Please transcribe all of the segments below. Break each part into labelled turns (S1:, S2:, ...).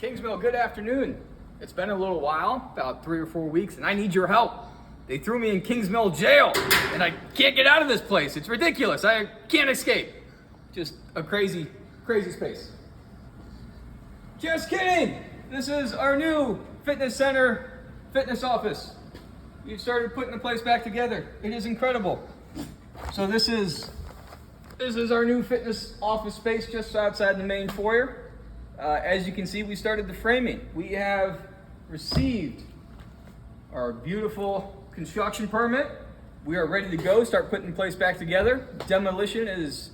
S1: Kingsmill, good afternoon. It's been a little while, about 3 or 4 weeks, and I need your help. They threw me in Kingsmill jail, and I can't get out of this place. It's ridiculous. I can't escape. Just a crazy, crazy space. Just kidding. This is our new Fitness Center fitness office. We've started putting the place back together. It is incredible. So this is our new fitness office space just outside the main foyer. As you can see, we started the framing. We have received our beautiful construction permit. We are ready to go, start putting the place back together. Demolition is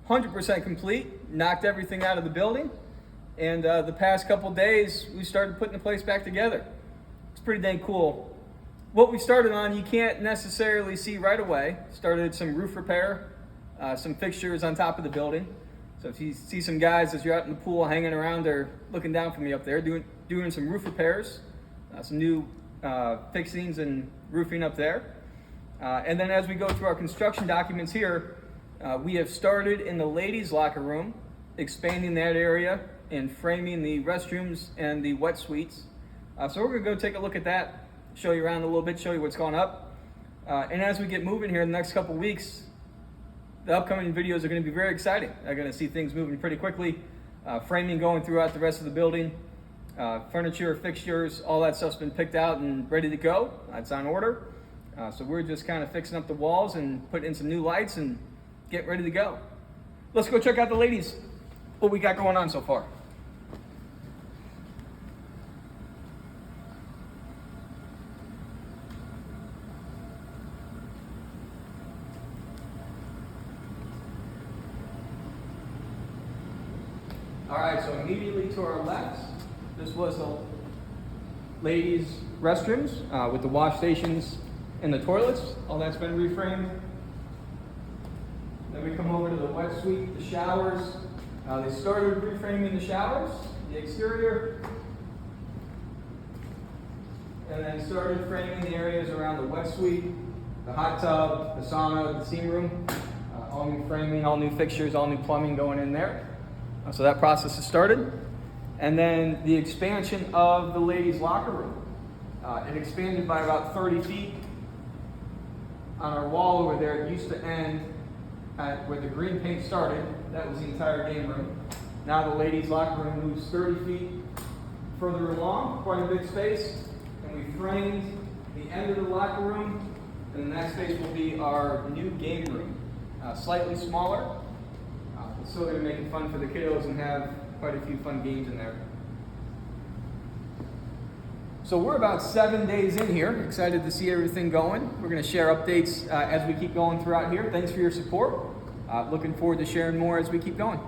S1: 100% complete, knocked everything out of the building. And the past couple days, we started putting the place back together. It's pretty dang cool. What we started on, you can't necessarily see right away. Started some roof repair, some fixtures on top of the building. So if you see some guys as you're out in the pool hanging around or looking down from me up there, doing some roof repairs, some new fixings and roofing up there. And then as we go through our construction documents here, we have started in the ladies' locker room, expanding that area and framing the restrooms and the wet suites. So we're gonna go take a look at that, show you around a little bit, show you what's going up. And as we get moving here in the next couple weeks, the upcoming videos are going to be very exciting. I'm going to see things moving pretty quickly. Framing going throughout the rest of the building. Furniture, fixtures, all that stuff's been picked out and ready to go. It's on order. So we're just kind of fixing up the walls and putting in some new lights and get ready to go. Let's go check out the ladies, what we got going on so far. All right, so immediately to our left, this was the ladies' restrooms with the wash stations and the toilets. All that's been reframed. Then we come over to the wet suite, the showers. They started reframing the showers, the exterior, and then started framing the areas around the wet suite, the hot tub, the sauna, the steam room. All new framing, all new fixtures, all new plumbing going in there. So that process has started. And then the expansion of the ladies' locker room. It expanded by about 30 feet. On our wall over there, it used to end at where the green paint started. That was the entire game room. Now the ladies' locker room moves 30 feet further along, quite a big space. And we framed the end of the locker room. And the next space will be our new game room. Slightly smaller. Still going to make it fun for the kiddos and have quite a few fun games in there. So we're about 7 days in here. Excited to see everything going. We're going to share updates as we keep going throughout here. Thanks for your support. Looking forward to sharing more as we keep going.